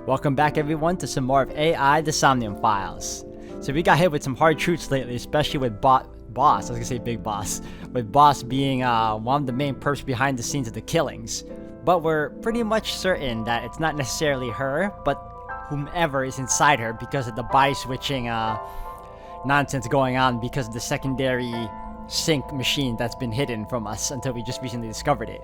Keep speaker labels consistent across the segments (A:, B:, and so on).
A: Welcome back everyone to some more of AI the Somnium Files. So we got hit with some hard truths lately, especially with Boss, I was gonna say Big Boss, with Boss being one of the main perps behind the scenes of the killings. But we're pretty much certain that it's not necessarily her, but whomever is inside her because of the body switching nonsense going on because of the secondary sync machine that's been hidden from us until we just recently discovered it.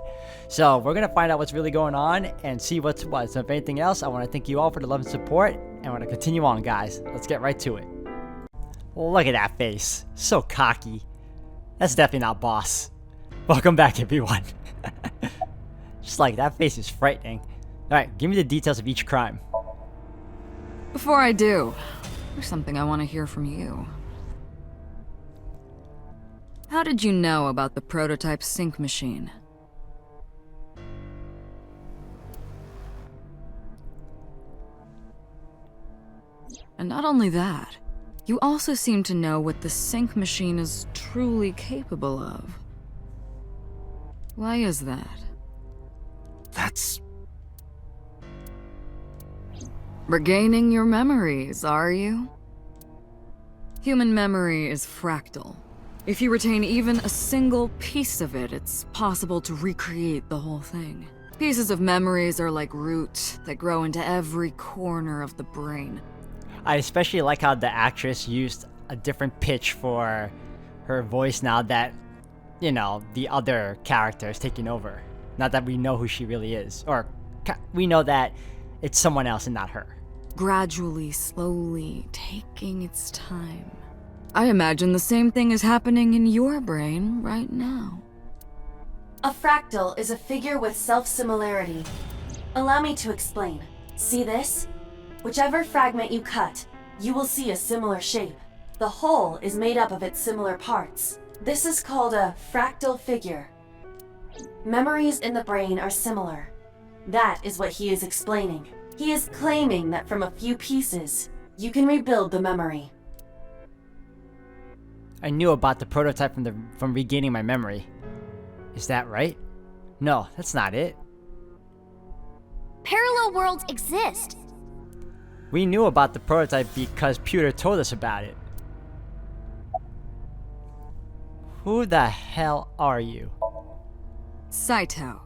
A: So we're gonna find out what's really going on and see what's what. So if anything else, I want to thank you all for the love and support, and I want to continue on, guys. Let's get right to it. Look at that face, so cocky. That's definitely not Boss. Welcome back everyone. Just like that face is frightening. Alright, give me the details of each crime.
B: Before I do, there's something I want to hear from you. How did you know about the prototype sync machine? And not only that, you also seem to know what the sync machine is truly capable of. Why is that?
C: That's...
B: Regaining your memories, are you? Human memory is fractal. If you retain even a single piece of it, it's possible to recreate the whole thing. Pieces of memories are like roots that grow into every corner of the brain.
A: I especially like how the actress used a different pitch for her voice now that, you know, the other character is taking over. Not that we know who she really is, or we know that it's someone else and not her.
B: Gradually, slowly, taking its time. I imagine the same thing is happening in your brain right now.
D: A fractal is a figure with self-similarity. Allow me to explain. See this? Whichever fragment you cut, you will see a similar shape. The whole is made up of its similar parts. This is called a fractal figure. Memories in the brain are similar. That is what he is explaining. He is claiming that from a few pieces, you can rebuild the memory.
A: I knew about the prototype from regaining my memory. Is that right? No, that's not it.
E: Parallel worlds exist.
A: We knew about the prototype because Pewter told us about it. Who the hell are you?
B: Saito.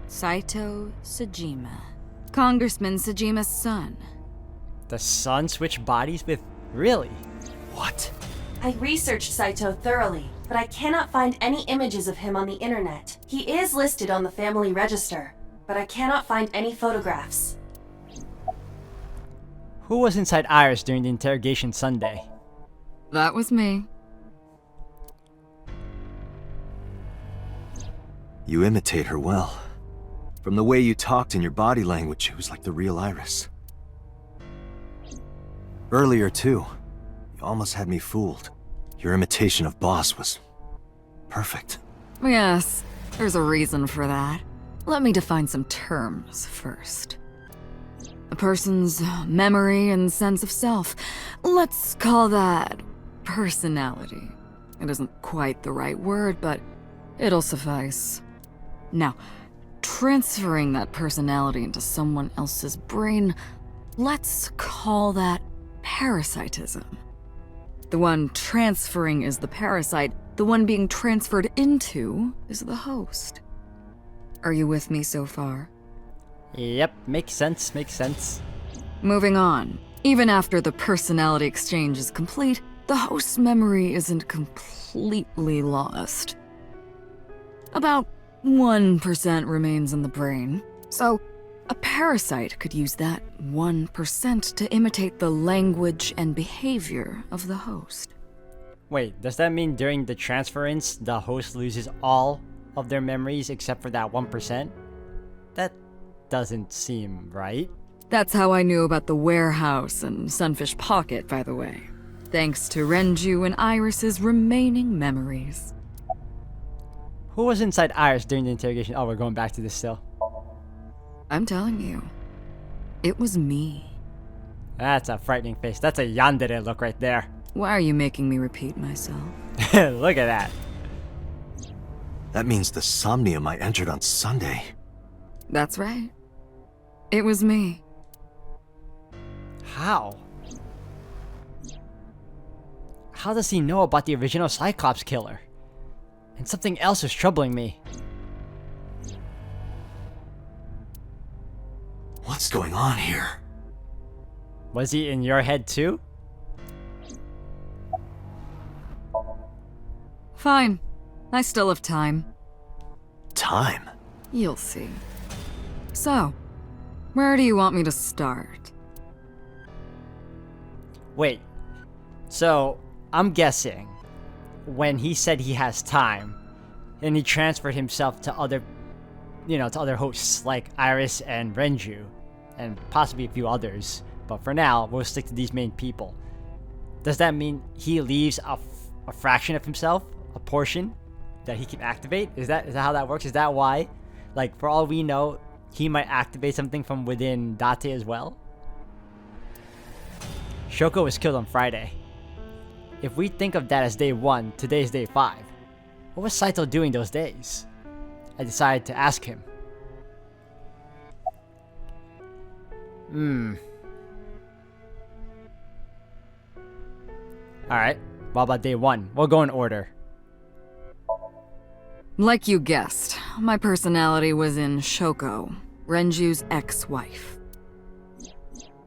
B: Saito Sejima. Congressman Sejima's son.
A: The son switched bodies with... Really?
C: what?
D: I researched Saito thoroughly, but I cannot find any images of him on the internet. He is listed on the family register, but I cannot find any photographs.
A: Who was inside Iris during the interrogation Sunday?
B: That was me.
C: You imitate her well. From the way you talked and your body language, it was like the real Iris. Earlier, too, you almost had me fooled. Your imitation of Boss was... perfect.
B: Yes, there's a reason for that. Let me define some terms first. A person's memory and sense of self. Let's call that personality. It isn't quite the right word, but it'll suffice. Now, transferring that personality into someone else's brain, let's call that parasitism. The one transferring is the parasite, the one being transferred into is the host. Are you with me so far?
A: Yep, makes sense, makes sense.
B: Moving on. Even after the personality exchange is complete, the host's memory isn't completely lost. About 1% remains in the brain, so a parasite could use that 1% to imitate the language and behavior of the host.
A: Wait, does that mean during the transference, the host loses all of their memories except for that 1%? That doesn't seem right.
B: That's how I knew about the warehouse and Sunfish Pocket, by the way. Thanks to Renju and Iris's remaining memories.
A: Who was inside Iris during the interrogation? Oh, we're going back to this still.
B: I'm telling you, it was me.
A: That's a frightening face. That's a yandere look right there.
B: Why are you making me repeat myself?
A: Look at that.
C: That means the Somnium I entered on Sunday.
B: That's right. It was me.
A: How? How does he know about the original Cyclops killer? And something else is troubling me.
C: What's going on here?
A: Was he in your head too?
B: Fine. I still have time.
C: Time?
B: You'll see. So, where do you want me to start?
A: Wait. So, I'm guessing when he said he has time, and he transferred himself to other, to other hosts like Iris and Renju, and possibly a few others. But for now, we'll stick to these main people. Does that mean he leaves a fraction of himself, a portion that he can activate? Is that how that works? Is that why? Like, for all we know, he might activate something from within Date as well? Shoko was killed on Friday. If we think of that as day 1, today is day 5. What was Saito doing those days? I decided to ask him. Alright, what about day 1? We'll go in order.
B: Like you guessed, my personality was in Shoko, Renju's ex-wife.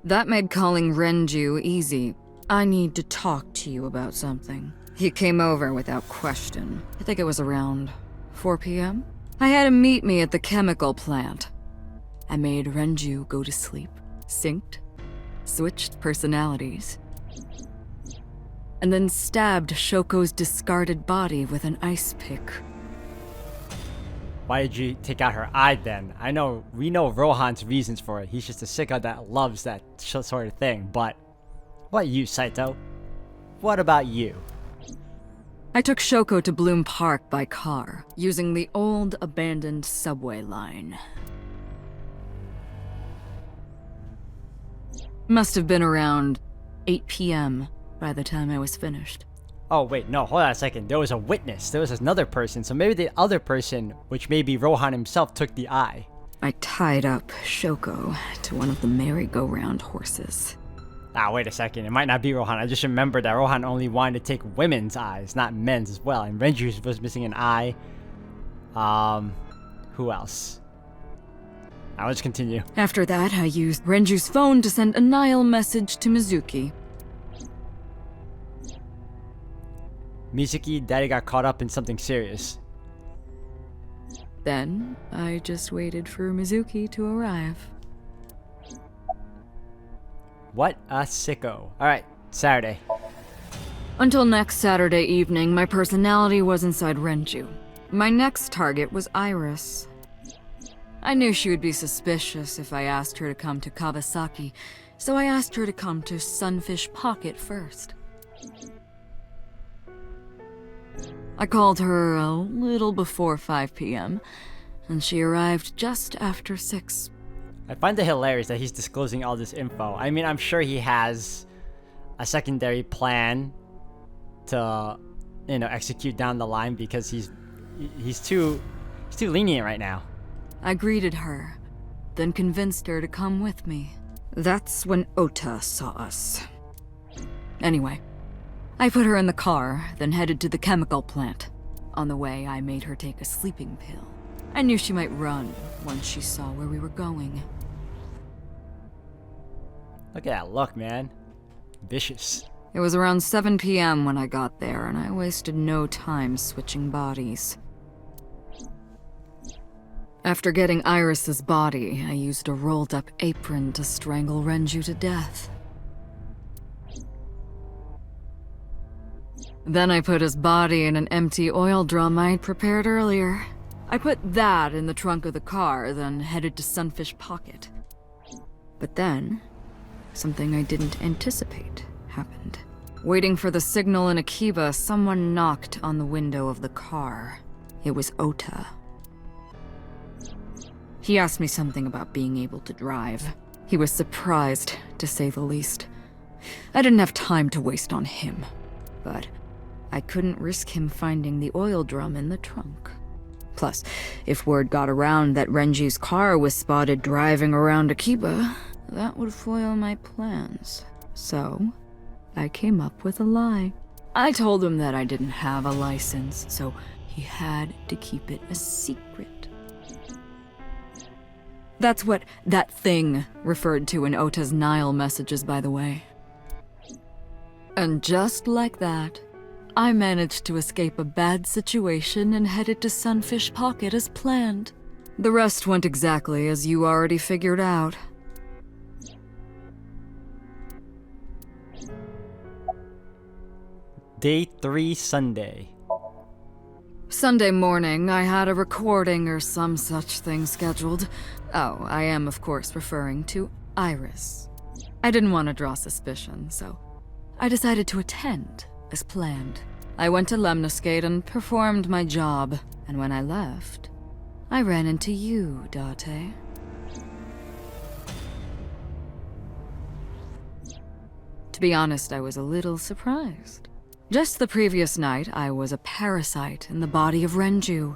B: That made calling Renju easy. I need to talk to you about something. He came over without question. I think it was around 4 p.m. I had him meet me at the chemical plant. I made Renju go to sleep, synced, switched personalities, and then stabbed Shoko's discarded body with an ice pick.
A: Why did you take out her eye then? We know Rohan's reasons for it. He's just a sicko that loves that sort of thing, but what you, Saito? What about you?
B: I took Shoko to Bloom Park by car, using the old abandoned subway line. Must have been around 8 p.m. by the time I was finished.
A: Oh wait, no, hold on a second. There was a witness. There was another person, so maybe the other person, which may be Rohan himself, took the eye.
B: I tied up Shoko to one of the merry-go-round horses.
A: Ah, wait a second. It might not be Rohan. I just remembered that Rohan only wanted to take women's eyes, not men's as well. And Renju was missing an eye. Who else? Now let's continue.
B: After that, I used Renju's phone to send a Nile message to Mizuki.
A: Mizuki, Daddy got caught up in something serious.
B: Then, I just waited for Mizuki to arrive.
A: What a sicko. Alright, Saturday.
B: Until next Saturday evening, my personality was inside Renju. My next target was Iris. I knew she would be suspicious if I asked her to come to Kawasaki, so I asked her to come to Sunfish Pocket first. I called her a little before 5 p.m., and she arrived just after 6.
A: I find it hilarious that he's disclosing all this info. I mean, I'm sure he has a secondary plan to, execute down the line because he's too lenient right now.
B: I greeted her, then convinced her to come with me. That's when Ota saw us. Anyway, I put her in the car, then headed to the chemical plant. On the way, I made her take a sleeping pill. I knew she might run once she saw where we were going.
A: Look at that look, man. Vicious.
B: It was around 7 p.m. when I got there, and I wasted no time switching bodies. After getting Iris's body, I used a rolled-up apron to strangle Renju to death. Then I put his body in an empty oil drum I'd prepared earlier. I put that in the trunk of the car, then headed to Sunfish Pocket. But then, something I didn't anticipate happened. Waiting for the signal in Akiba, someone knocked on the window of the car. It was Ota. He asked me something about being able to drive. He was surprised, to say the least. I didn't have time to waste on him, but I couldn't risk him finding the oil drum in the trunk. Plus, if word got around that Renju's car was spotted driving around Akiba, that would foil my plans. So, I came up with a lie. I told him that I didn't have a license, so he had to keep it a secret. That's what that thing referred to in Ota's Nile messages, by the way. And just like that, I managed to escape a bad situation and headed to Sunfish Pocket as planned. The rest went exactly as you already figured out.
A: Day 3, Sunday.
B: Sunday morning, I had a recording or some such thing scheduled. Oh, I am, of course, referring to Iris. I didn't want to draw suspicion, so I decided to attend, as planned. I went to Lemniscate and performed my job, and when I left, I ran into you, Date. To be honest, I was a little surprised. Just the previous night, I was a parasite in the body of Renju.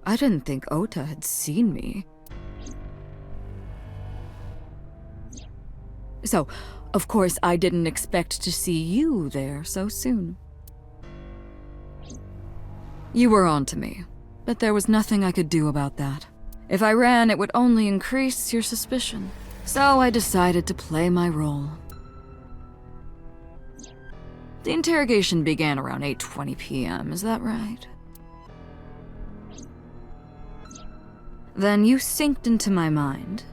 B: I didn't think Ota had seen me. So, of course, I didn't expect to see you there so soon. You were on to me, but there was nothing I could do about that. If I ran, it would only increase your suspicion. So I decided to play my role. The interrogation began around 8:20 p.m., is that right? Then you synced into my mind.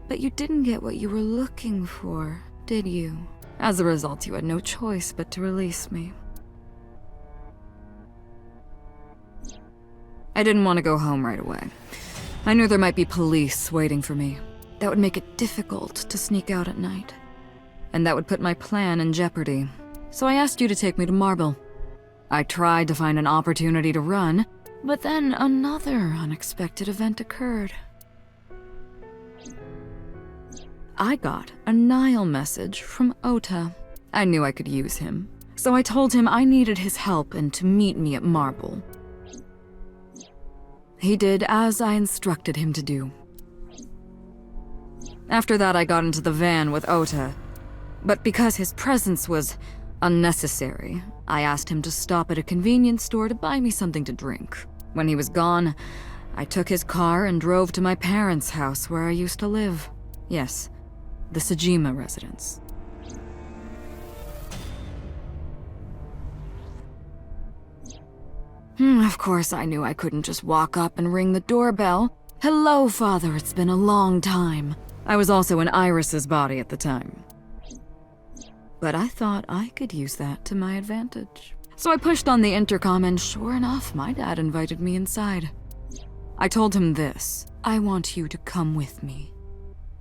B: But you didn't get what you were looking for, did you? As a result, you had no choice but to release me. I didn't want to go home right away. I knew there might be police waiting for me. That would make it difficult to sneak out at night. And that would put my plan in jeopardy. So I asked you to take me to Marble. I tried to find an opportunity to run, but then another unexpected event occurred. I got a Nile message from Ota. I knew I could use him, so I told him I needed his help and to meet me at Marble. He did as I instructed him to do. After that, I got into the van with Ota, but because his presence was unnecessary, I asked him to stop at a convenience store to buy me something to drink. When he was gone, I took his car and drove to my parents' house where I used to live. Yes, the Sejima residence. Of course, I knew I couldn't just walk up and ring the doorbell. Hello, Father, it's been a long time. I was also in Iris's body at the time. But I thought I could use that to my advantage. So I pushed on the intercom and sure enough, my dad invited me inside. I told him this: I want you to come with me.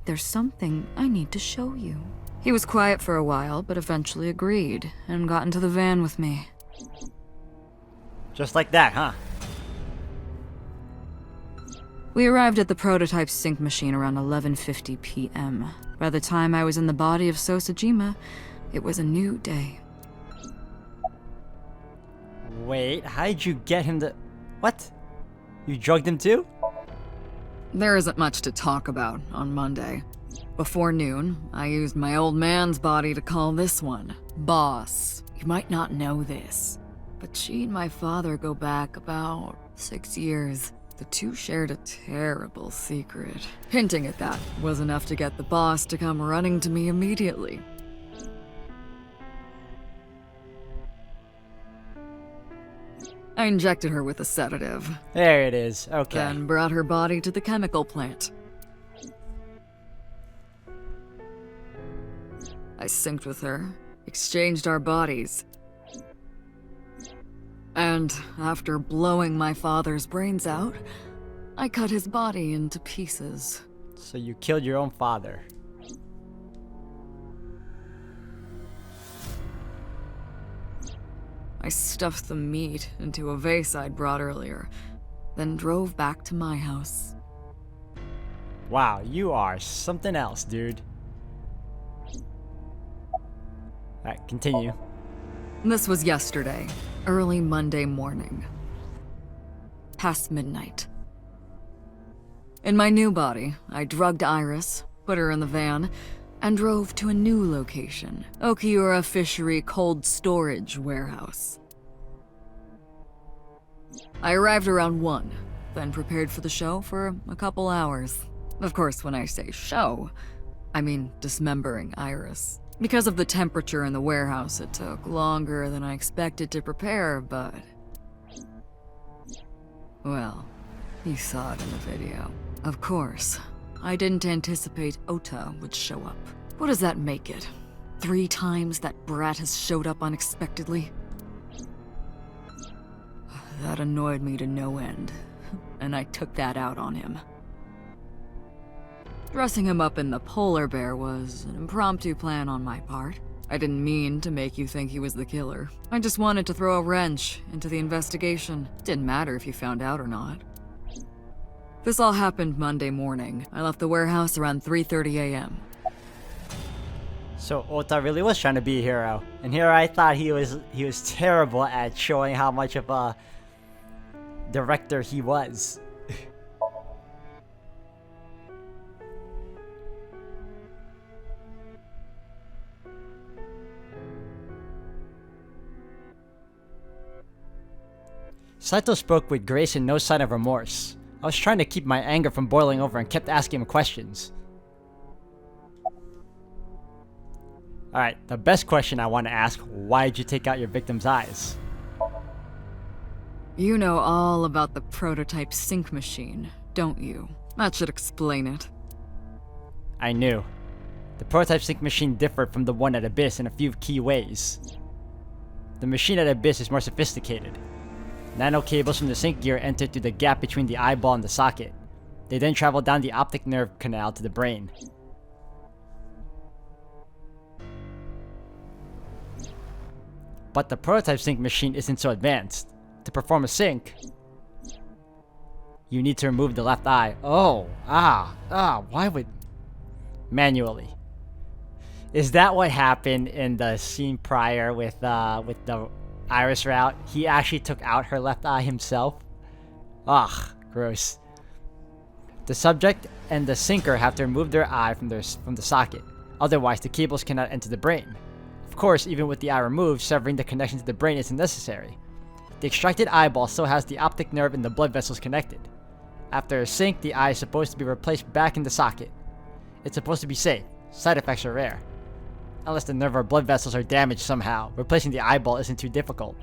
B: There's something I need to show you. He was quiet for a while, but eventually agreed and got into the van with me.
A: Just like that, huh?
B: We arrived at the prototype sync machine around 11:50 p.m. By the time I was in the body of Sosajima, it was a new day.
A: Wait, how'd you get him to... What? You drugged him too?
B: There isn't much to talk about on Monday. Before noon, I used my old man's body to call this one Boss. You might not know this, but she and my father go back about 6 years. The two shared a terrible secret. Hinting at that was enough to get the boss to come running to me immediately. I injected her with a sedative,
A: There it is, okay.
B: then brought her body to the chemical plant. I synced with her, exchanged our bodies, and after blowing my father's brains out, I cut his body into pieces.
A: So you killed your own father.
B: I stuffed the meat into a vase I'd brought earlier, then drove back to my house.
A: Wow, you are something else, dude. Alright, continue.
B: This was yesterday, early Monday morning. Past midnight. In my new body, I drugged Iris, put her in the van, and drove to a new location, Okiura Fishery Cold Storage Warehouse. I arrived around 1, then prepared for the show for a couple hours. Of course, when I say show, I mean dismembering Iris. Because of the temperature in the warehouse, it took longer than I expected to prepare, but... well, you saw it in the video. Of course, I didn't anticipate Ota would show up. What does that make it? 3 times that brat has showed up unexpectedly? That annoyed me to no end, and I took that out on him. Dressing him up in the polar bear was an impromptu plan on my part. I didn't mean to make you think he was the killer. I just wanted to throw a wrench into the investigation. Didn't matter if you found out or not. This all happened Monday morning. I left the warehouse around 3:30 a.m.
A: So Ota really was trying to be a hero, and here I thought he was terrible at showing how much of a director he was. Saito spoke with grace and no sign of remorse. I was trying to keep my anger from boiling over and kept asking him questions. Alright, the best question I want to ask, why did you take out your victim's eyes?
B: You know all about the prototype sync machine, don't you? That should explain it.
A: I knew. The prototype sync machine differed from the one at Abyss in a few key ways. The machine at Abyss is more sophisticated. Nano cables from the sync gear enter through the gap between the eyeball and the socket. They then travel down the optic nerve canal to the brain. But the prototype sync machine isn't so advanced. To perform a sync, you need to remove the left eye. Why would... manually. Is that what happened in the scene prior with the Iris route? He actually took out her left eye himself? Ugh, gross. The subject and the sinker have to remove their eye from the socket. Otherwise, the cables cannot enter the brain. Of course, even with the eye removed, severing the connection to the brain isn't necessary. The extracted eyeball still has the optic nerve and the blood vessels connected. After a sync, the eye is supposed to be replaced back in the socket. It's supposed to be safe. Side effects are rare. Unless the nerve or blood vessels are damaged somehow, replacing the eyeball isn't too difficult.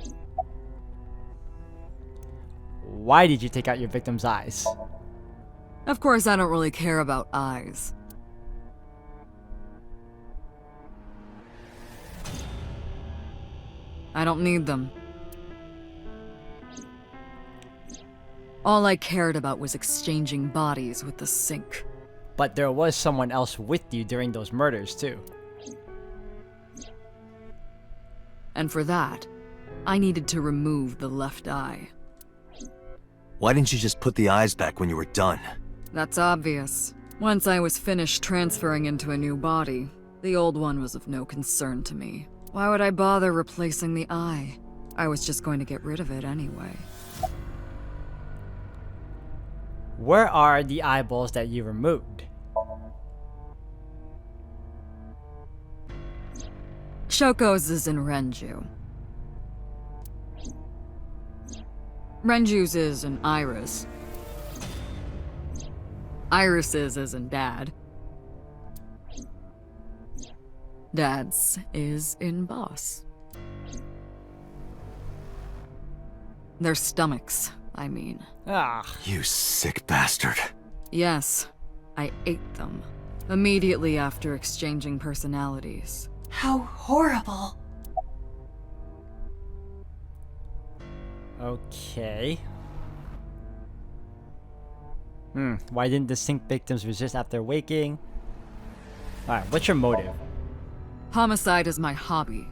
A: Why did you take out your victim's eyes?
B: Of course, I don't really care about eyes. I don't need them. All I cared about was exchanging bodies with the sync.
A: But there was someone else with you during those murders, too.
B: And for that, I needed to remove the left eye.
C: Why didn't you just put the eyes back when you were done?
B: That's obvious. Once I was finished transferring into a new body, the old one was of no concern to me. Why would I bother replacing the eye? I was just going to get rid of it anyway.
A: Where are the eyeballs that you removed?
B: Shoko's is in Renju. Renju's is in Iris. Iris's is in Dad. Dad's is in Boss. Their stomachs, I mean.
A: Ah,
C: You sick bastard.
B: Yes, I ate them. Immediately after exchanging personalities.
D: How horrible.
A: okay. Why didn't the sync victims resist after waking? Alright, what's your motive?
B: Homicide is my hobby.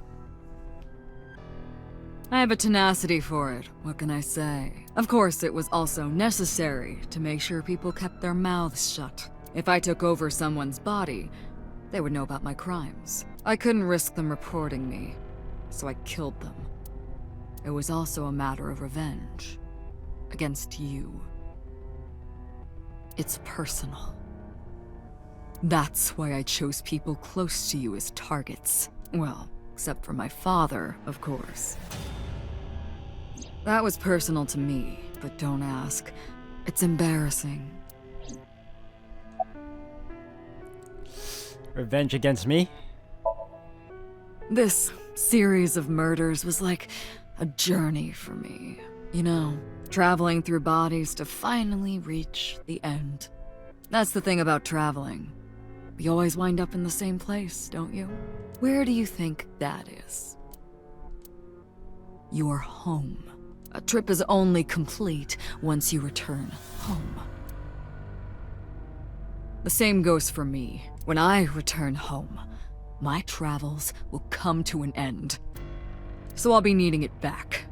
B: I have a tenacity for it, what can I say? Of course, it was also necessary to make sure people kept their mouths shut. If I took over someone's body, They would know about my crimes. I couldn't risk them reporting me, so I killed them. It was also a matter of revenge. Against you. It's personal. That's why I chose people close to you as targets. Well, except for my father, of course. That was personal to me, but don't ask. It's embarrassing.
A: Revenge against me?
B: This series of murders was like a journey for me. You know, traveling through bodies to finally reach the end. That's the thing about traveling. You always wind up in the same place, don't you? Where do you think that is? Your home. A trip is only complete once you return home. The same goes for me. When I return home, my travels will come to an end. So I'll be needing it back.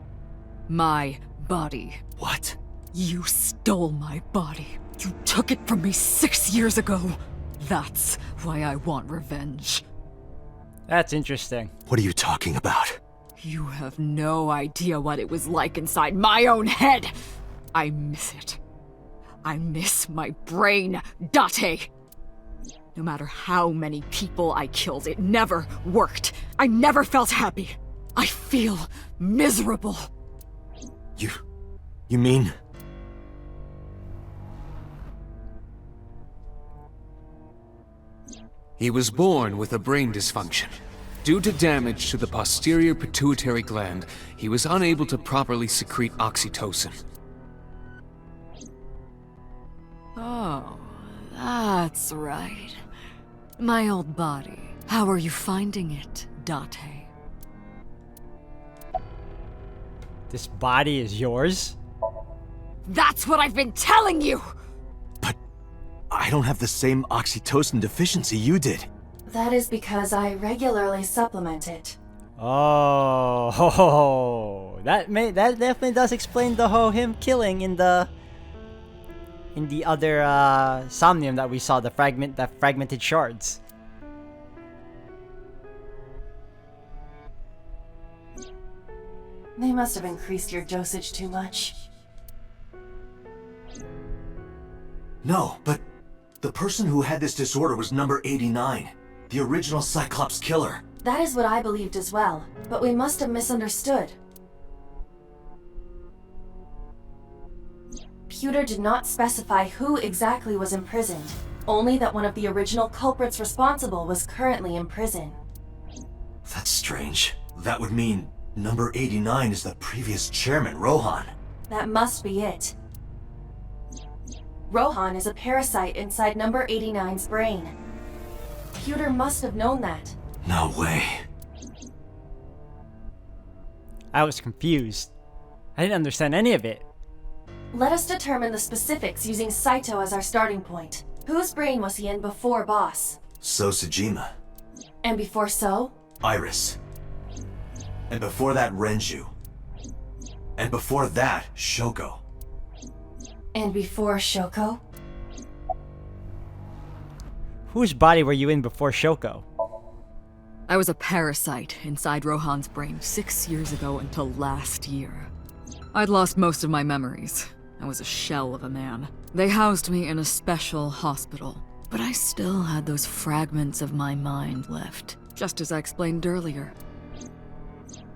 B: My body.
C: What?
B: You stole my body. You took it from me 6 years ago. That's why I want revenge.
A: That's interesting.
C: What are you talking about?
B: You have no idea what it was like inside my own head. I miss it. I miss my brain, Date. No matter how many people I killed, it never worked. I never felt happy. I feel miserable.
C: You mean?
E: He was born with a brain dysfunction. Due to damage to the posterior pituitary gland, he was unable to properly secrete oxytocin.
B: Oh, that's right. My old body. How are you finding it, Date?
A: This body is yours?
B: That's what I've been telling you!
C: But I don't have the same oxytocin deficiency you did.
D: That is because I regularly supplement it.
A: Oh, ho, ho, ho. That definitely does explain the whole him killing in the other Somnium that we saw, the fragmented shards.
D: They must have increased your dosage too much.
C: No, but the person who had this disorder was number 89, the original Cyclops killer.
D: That is what I believed as well, but we must have misunderstood. Pewter did not specify who exactly was imprisoned, only that one of the original culprits responsible was currently in prison.
C: That's strange. That would mean number 89 is the previous chairman, Rohan.
D: That must be it. Rohan is a parasite inside number 89's brain. Pewter must have known that.
C: No way.
A: I was confused. I didn't understand any of it.
D: Let us determine the specifics using Saito as our starting point. Whose brain was he in before Boss?
C: So Sejima.
D: And before So?
C: Iris. And before that, Renju. And before that, Shoko.
D: And before Shoko?
A: Whose body were you in before Shoko?
B: I was a parasite inside Rohan's brain 6 years ago until last year. I'd lost most of my memories. I was a shell of a man. They housed me in a special hospital, but I still had those fragments of my mind left, just as I explained earlier.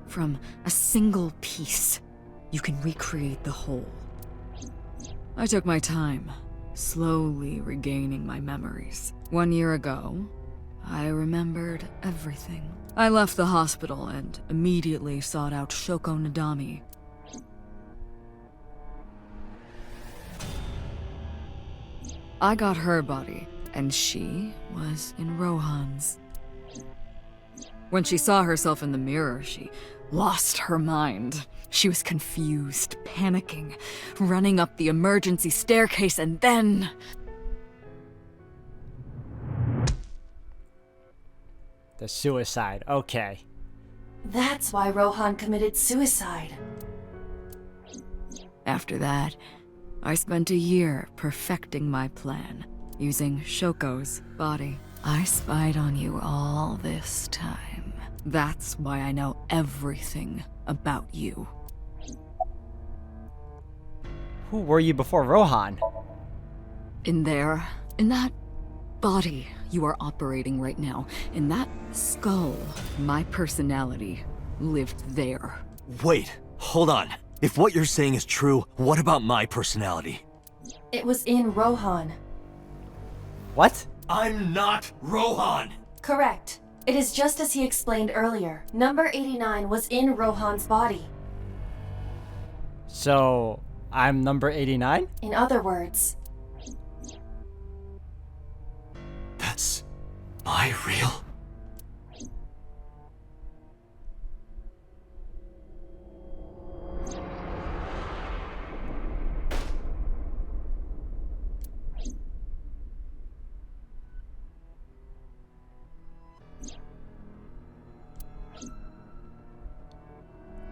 B: From a single piece, you can recreate the whole. I took my time, slowly regaining my memories. 1 year ago, I remembered everything. I left the hospital and immediately sought out Shoko Nadami. I got her body, and she was in Rohan's. When she saw herself in the mirror, she lost her mind. She was confused, panicking, running up the emergency staircase, and then...
A: The suicide, okay.
D: That's why Rohan committed suicide.
B: After that, I spent a year perfecting my plan, using Shoko's body. I spied on you all this time. That's why I know everything about you.
A: Who were you before Rohan?
B: In there, in that body you are operating right now, in that skull, my personality lived there.
C: Wait, hold on. If what you're saying is true, what about my personality?
D: It was in Rohan.
A: What?
C: I'm not Rohan!
D: Correct. It is just as he explained earlier. Number 89 was in Rohan's body.
A: So, I'm number 89?
D: In other words,
C: That's my real...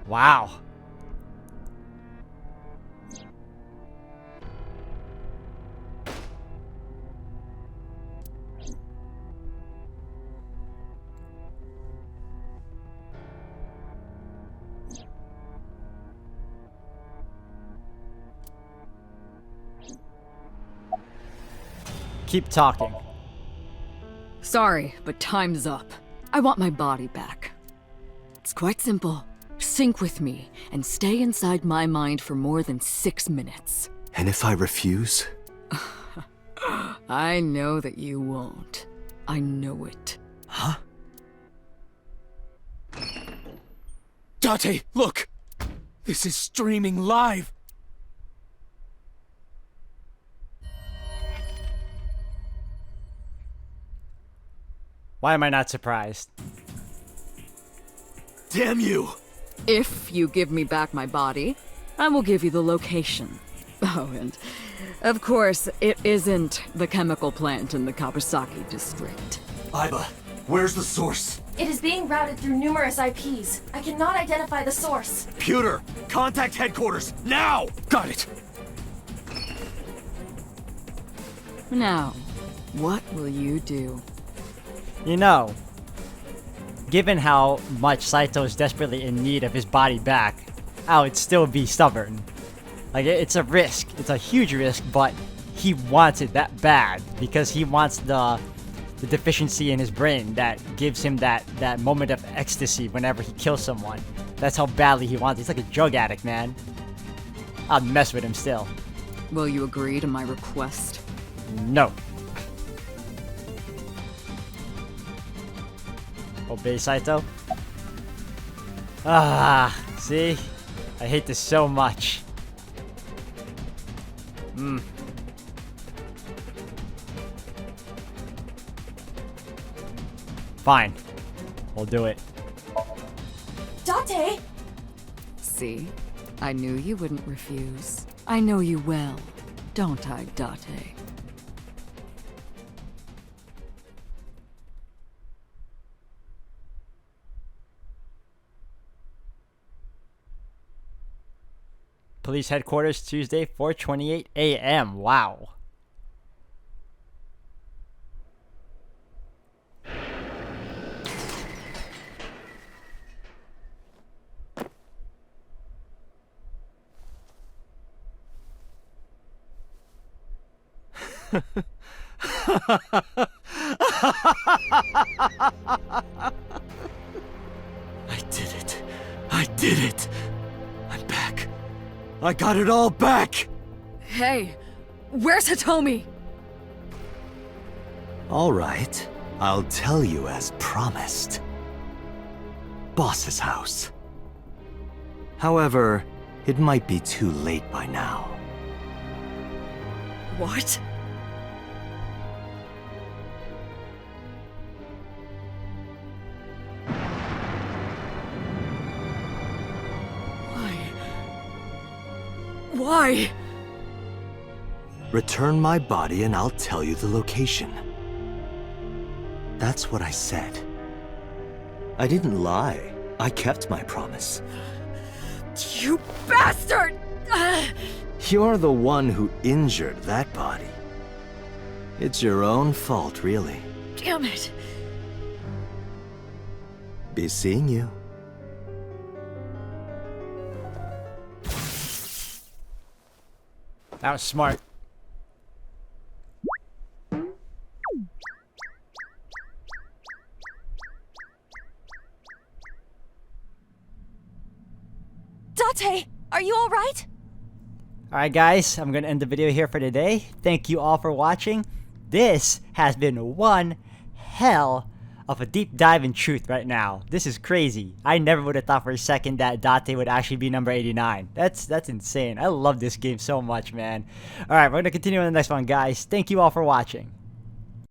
A: Wow. Keep talking.
B: Sorry, but time's up. I want my body back. It's quite simple. Sync with me and stay inside my mind for more than 6 minutes.
C: And if I refuse?
B: I know that you won't. I know it.
C: Huh?
E: Date, look! This is streaming live!
A: Why am I not surprised?
C: Damn you!
B: If you give me back my body, I will give you the location. Oh, and of course, it isn't the chemical plant in the Kawasaki district.
C: Iba, where's the source?
D: it is being routed through numerous IPs. I cannot identify the source.
C: Pewter, contact headquarters, now!
E: Got it!
B: Now, what will you do?
A: You know, given how much Saito is desperately in need of his body back, I would still be stubborn. Like, it's a risk. It's a huge risk, but he wants it that bad because he wants the deficiency in his brain that gives him that moment of ecstasy whenever he kills someone. That's how badly he wants it. He's like a drug addict, man. I'd mess with him still.
B: Will you agree to my request?
A: No. Obey Saito. Ah, see? I hate this so much. Fine. We'll do it.
D: Date!
B: See? I knew you wouldn't refuse. I know you well, don't I, Date?
A: Police headquarters, Tuesday, 4:28 a.m. Wow.
C: I did it. I did it. I'm back. I got it all back!
B: Hey, where's Hitomi?
C: All right. I'll tell you as promised. Boss's house. However, it might be too late by now.
B: What? Why?
C: Return my body and I'll tell you the location. That's what I said. I didn't lie. I kept my promise.
B: You bastard!
C: You're the one who injured that body. It's your own fault, really.
B: Damn it.
F: Be seeing you.
A: That was smart.
D: Date, are you alright?
A: Alright guys, I'm gonna end the video here for today. Thank you all for watching. This has been one hell of a deep dive in truth right now. This is crazy. I never would have thought for a second that Date would actually be number 89. That's insane. I love this game so much, man. Alright, we're gonna continue on the next one, guys. Thank you all for watching.